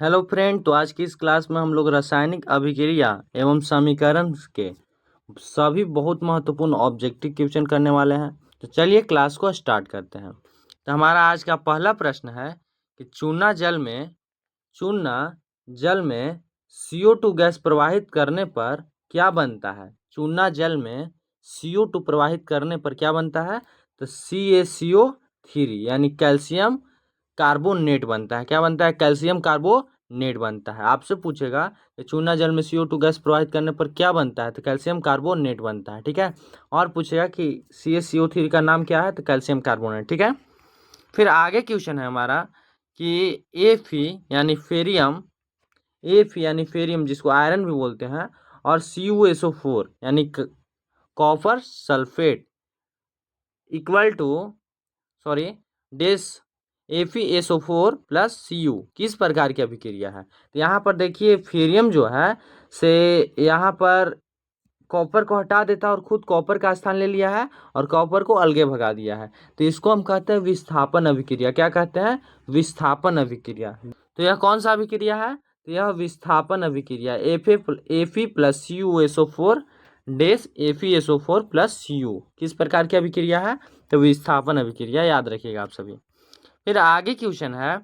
Hello friend. तो आज की इस क्लास में हम लोग रासायनिक अभिक्रिया एवं समीकरण के सभी बहुत महत्वपूर्ण ऑब्जेक्टिव क्वेश्चन करने वाले हैं। तो चलिए क्लास को स्टार्ट करते हैं। तो हमारा आज का पहला प्रश्न है कि चूना जल में CO2 गैस प्रवाहित करने पर क्या बनता है। चूना जल में CO2 प्रवाहित करने पर क्या बनता है। तो CaCO3 यानी कैल्शियम कार्बोनेट बनता है। क्या बनता है? कैल्शियम कार्बोनेट बनता है। आपसे पूछेगा कि चूना जल में CO2 गैस प्रवाहित करने पर क्या बनता है, तो कैल्शियम कार्बोनेट बनता है। ठीक है। और पूछेगा कि CaCO3 का नाम क्या है, तो कैल्शियम कार्बोनेट। ठीक है। फिर आगे क्वेश्चन है हमारा कि एफी यानी फेरियम जिसको आयरन भी बोलते हैं, और CuSO4 यानी copper sulphate equal to dash FeSO4 plus Cu किस प्रकार की अभिक्रिया है। तो यहाँ पर देखिए फेरियम जो है से यहाँ पर कॉपर को हटा देता है और खुद कॉपर का स्थान ले लिया है और कॉपर को अलगे भगा दिया है। तो इसको हम कहते हैं विस्थापन अभिक्रिया। क्या कहते हैं? विस्थापन अभिक्रिया। तो यह कौन सा अभिक्रिया है? तो यह विस्थापन अभिक्रिया Fe प्लस CuSO4 डेस FeSO4 प्लस Cu किस प्रकार की अभिक्रिया है। तो विस्थापन अभिक्रिया, याद रखिएगा आप सभी। फिर आगे क्वेश्चन है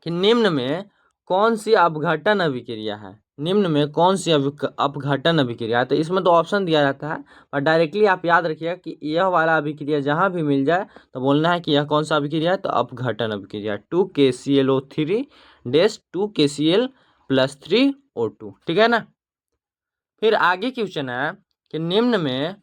कि निम्न में कौन सी अपघटन अभिक्रिया है। निम्न में कौन सी अपघटन अभिक्रिया है। तो इसमें तो ऑप्शन दिया जाता है, और डायरेक्टली आप याद रखिएगा कि यह वाला अभिक्रिया जहां भी मिल जाए तो बोलना है कि यह कौन सा अभिक्रिया है। तो अपघटन अभिक्रिया 2KClO3 डेस 2KCl प्लस 3O2। ठीक है ना। फिर आगे क्वेश्चन है कि निम्न में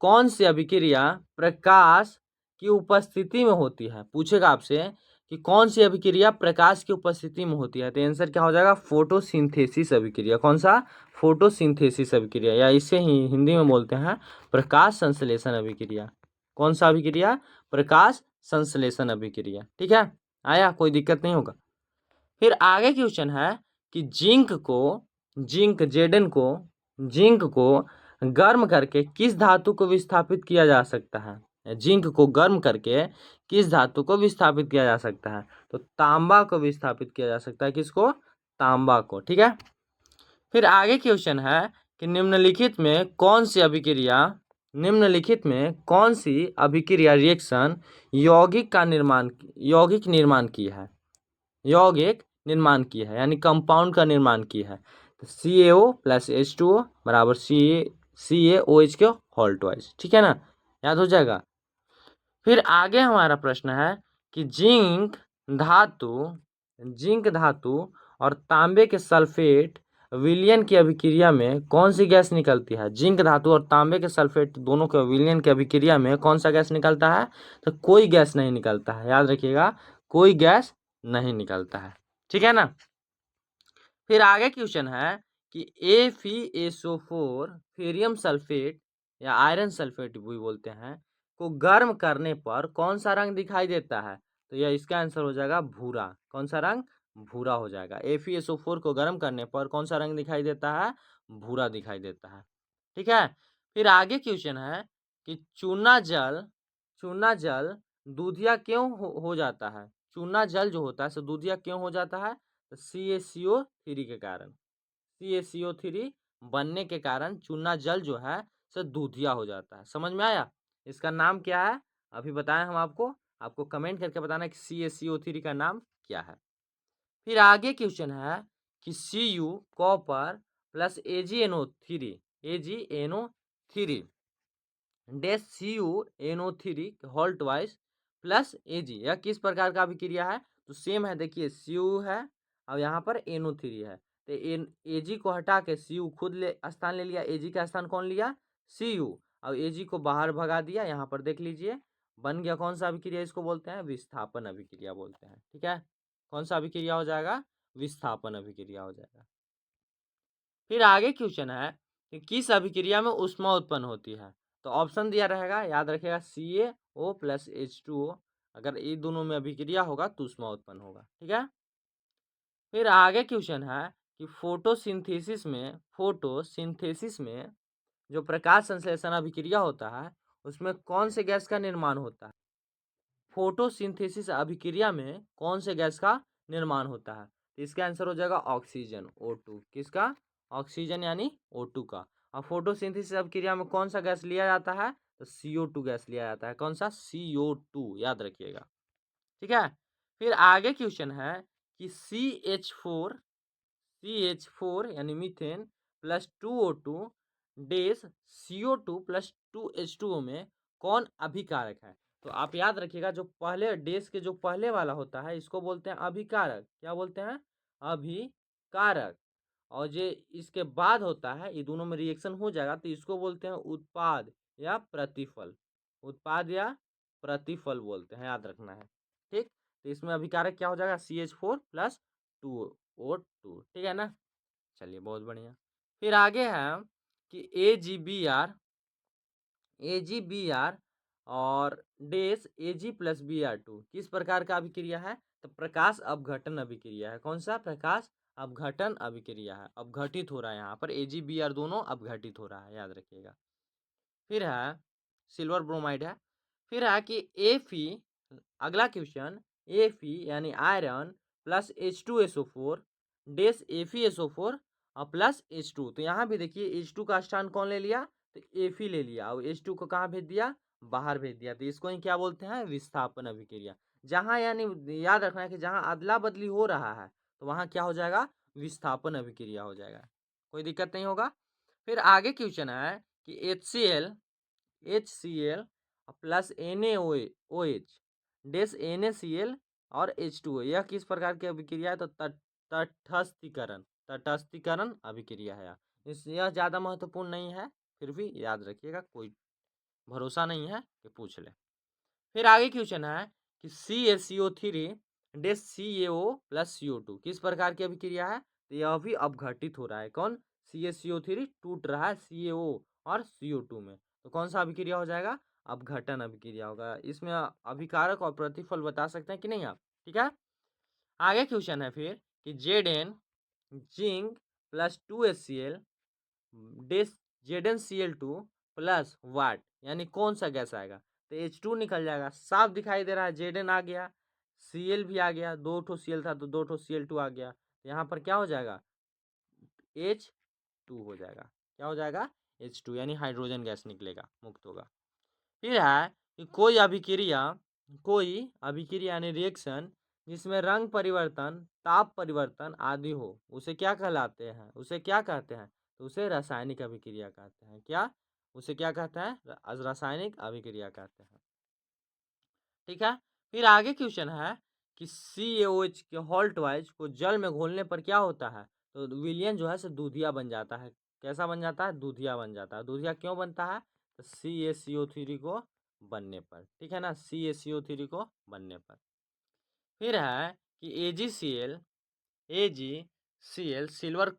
कौन सी अभिक्रिया प्रकाश की उपस्थिति में होती है। पूछेगा आपसे कि कौन सी अभिक्रिया प्रकाश की उपस्थिति में होती है। तो आंसर क्या हो जाएगा? फोटोसिंथेसिस अभिक्रिया। कौन सा? फोटोसिंथेसिस अभिक्रिया, या इसे ही हिंदी में बोलते हैं प्रकाश संश्लेषण अभिक्रिया। कौन सा अभिक्रिया? प्रकाश संश्लेषण अभिक्रिया। ठीक है, आया, कोई दिक्कत नहीं होगा। फिर आगे क्वेश्चन है कि जिंक को गर्म करके किस धातु को विस्थापित किया जा सकता है। जिंक को गर्म करके किस धातु को विस्थापित किया जा सकता है। तो तांबा को विस्थापित किया जा सकता है। किसको? तांबा को। ठीक है। फिर आगे क्वेश्चन है कि निम्नलिखित में कौन सी अभिक्रिया रिएक्शन यौगिक निर्माण की है, यानी कंपाउंड का निर्माण की है। तो CaO प्लस H2O बराबर CaOH के होल ट्वाइस। ठीक है ना, याद हो जाएगा। फिर आगे हमारा प्रश्न है कि जिंक धातु और तांबे के सल्फेट विलयन की अभिक्रिया में कौन सी गैस निकलती है। जिंक धातु और तांबे के सल्फेट दोनों के विलयन की अभिक्रिया में कौन सा गैस निकलता है। तो कोई गैस नहीं निकलता है, याद रखिएगा, कोई गैस नहीं निकलता है। ठीक है ना। फिर आगे क्वेश्चन है कि FeSO4 फेरियम सल्फेट या आयरन सल्फेट भी बोलते हैं को गर्म करने पर कौन सा रंग दिखाई देता है। तो यह इसका आंसर हो जाएगा भूरा। कौन सा रंग? भूरा हो जाएगा। FeSO4 को गर्म करने पर कौन सा रंग दिखाई देता है? भूरा दिखाई देता है। ठीक है। फिर आगे क्वेश्चन है कि चूना जल दूधिया क्यों हो जाता है। चूना जल जो होता है सो दूधिया क्यों हो जाता है। तो CaCO3 के कारण। CaCO3 बनने के कारण चूना जल जो है सो दूधिया हो जाता है। समझ में आया? इसका नाम क्या है अभी बताएं हम आपको कमेंट करके बताना कि CaCO3 का नाम क्या है। फिर आगे क्वेश्चन है कि Cu copper plus AgNO3 dash CuNO3 whole twice plus Ag, यह किस प्रकार का अभिक्रिया है। तो सेम है, देखिए Cu है और यहाँ पर NO3 है। तो Ag को हटा के Cu खुद स्थान ले लिया। Ag का स्थान कौन लिया? Cu। और Ag को बाहर भगा दिया। यहाँ पर देख लीजिए बन गया कौन सा अभिक्रिया। इसको बोलते हैं विस्थापन अभिक्रिया बोलते हैं। ठीक है, कौन सा अभिक्रिया हो जाएगा? विस्थापन अभिक्रिया हो जाएगा। फिर आगे क्वेश्चन है कि किस अभिक्रिया में ऊष्मा उत्पन्न होती है। तो ऑप्शन दिया रहेगा, याद रखिएगा CaO प्लस H2O। अगर ये दोनों में अभिक्रिया होगा तो ऊष्मा उत्पन्न होगा। ठीक है। फिर आगे क्वेश्चन है कि फोटोसिंथेसिस में जो प्रकाश संश्लेषण अभिक्रिया होता है उसमें कौन से गैस का निर्माण होता है। फोटोसिंथेसिस अभिक्रिया में कौन से गैस का निर्माण होता है। तो इसका आंसर हो जाएगा ऑक्सीजन O2। किसका? ऑक्सीजन यानी O2 का। और फोटोसिंथेसिस अभिक्रिया में कौन सा गैस लिया जाता है? तो CO2 गैस लिया जाता है। कौन सा? CO2, याद रखिएगा। ठीक है। फिर आगे क्वेश्चन है कि CH4 यानी मीथेन प्लस 2O2 डेस CO2 प्लस 2H2O में कौन अभिकारक है? तो आप याद रखिएगा, जो पहले डेस के जो पहले वाला होता है इसको बोलते हैं अभिकारक। क्या बोलते हैं? अभिकारक। और जो इसके बाद होता है, ये दोनों में रिएक्शन हो जाएगा तो इसको बोलते हैं उत्पाद या प्रतिफल। उत्पाद या प्रतिफल बोलते हैं, याद रखना है। ठीक, तो इसमें अभिकारक क्या हो जाएगा? CH4 plus 2O2। ठीक है ना। चलिए, बहुत बढ़िया। फिर आगे है कि AgBr और डेस Ag प्लस Br2 किस प्रकार का अभिक्रिया है? तो प्रकाश अपघटन अभिक्रिया है। कौन सा? प्रकाश अपघटन अभिक्रिया है। अपघटित हो रहा है, यहाँ पर AgBr दोनों अपघटित हो रहा है, याद रखिएगा। फिर है सिल्वर ब्रोमाइड है। फिर है कि Fe, अगला क्वेश्चन, Fe यानी आयरन प्लस H2SO4 डेस FeSO4 और प्लस H2। तो यहाँ भी देखिए H2 का स्थान कौन ले लिया? तो Fe ले लिया और H2 को कहाँ भेज दिया? बाहर भेज दिया। तो इसको ही क्या बोलते हैं? विस्थापन अभिक्रिया। जहाँ यानी याद रखना है कि जहाँ अदला बदली हो रहा है तो वहाँ क्या हो जाएगा? विस्थापन अभिक्रिया हो जाएगा। कोई दिक्कत नहीं होगा। फिर आगे क्वेश्चन है कि HCl प्लस NaOH डेस NaCl और H2O यह किस प्रकार की अभिक्रिया है? तो तटस्थीकरण अभिक्रिया है। यह ज़्यादा महत्वपूर्ण नहीं है, फिर भी याद रखिएगा, कोई भरोसा नहीं है कि पूछ ले। फिर आगे क्वेश्चन है कि CaCO3 डेस CaO प्लस CO2 किस प्रकार की अभिक्रिया है? तो यह भी अपघटित हो रहा है। कौन? CaCO3 टूट रहा है CO और CO2 में। तो कौन सा अभिक्रिया हो जाएगा? अपघटन अभिक्रिया होगा। इसमें अभिकारक और प्रतिफल बता सकते हैं कि नहीं आप? ठीक है। आगे क्वेश्चन है फिर कि Zn zinc plus 2HCl dash ZnCl2 plus वाट यानी कौन सा गैस आएगा? तो H2 निकल जाएगा, साफ दिखाई दे रहा है। Zn आ गया, Cl भी आ गया, 2 Cl था तो 2 Cl2 आ गया। यहाँ पर क्या हो जाएगा? H2 हो जाएगा। क्या हो जाएगा? H2 यानी हाइड्रोजन गैस निकलेगा, मुक्त होगा। फिर है कि कोई अभिक्रिया यानी रिएक्शन जिसमें रंग परिवर्तन, ताप परिवर्तन आदि हो, उसे क्या कहलाते हैं? उसे क्या कहते हैं? तो उसे रासायनिक अभिक्रिया कहते हैं। क्या? उसे क्या कहते हैं? रासायनिक अभिक्रिया कहते हैं। ठीक है। फिर आगे क्वेश्चन है कि CaOH के हॉल्ट वाइज को जल में घोलने पर क्या होता है? तो विलयन जो है से दूधिया बन जाता है। कैसा बन जाता है? दूधिया बन जाता है। दूधिया क्यों बनता है? तो CaCO3 को बनने पर। ठीक है ना, CaCO3 को बनने पर। फिर है कि AgCl सिल्वर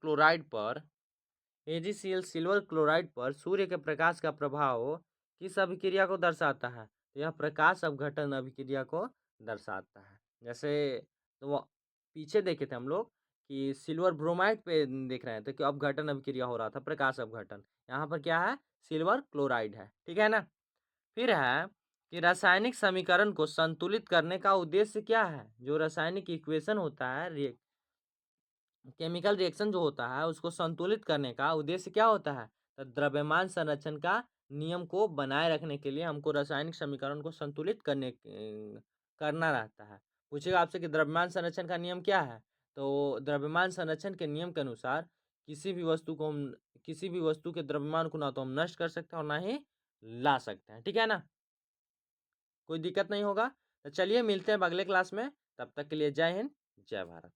क्लोराइड पर सूर्य के प्रकाश का प्रभाव किस अभिक्रिया को दर्शाता है? तो यह प्रकाश अपघटन अभिक्रिया को दर्शाता है। जैसे तो वो पीछे देखे थे हम लोग कि सिल्वर ब्रोमाइड पे देख रहे थे कि अपघटन अभिक्रिया हो रहा था, प्रकाश अपघटन। यहाँ पर क्या है? सिल्वर क्लोराइड है। ठीक है ना। फिर है कि रासायनिक समीकरण को संतुलित करने का उद्देश्य क्या है? जो रासायनिक इक्वेशन होता है, केमिकल रिएक्शन जो होता है उसको संतुलित करने का उद्देश्य क्या होता है? तो द्रव्यमान संरक्षण का नियम को बनाए रखने के लिए हमको रासायनिक समीकरण को संतुलित करना रहता है। पूछेगा आपसे कि द्रव्यमान संरक्षण का नियम क्या है? तो द्रव्यमान संरक्षण के नियम के अनुसार किसी भी वस्तु के द्रव्यमान को ना तो हम नष्ट कर सकते हैं और ना ही ला सकते हैं। ठीक है ना, कोई दिक्कत नहीं होगा। तो चलिए मिलते हैं अगले क्लास में, तब तक के लिए जय हिंद, जय भारत।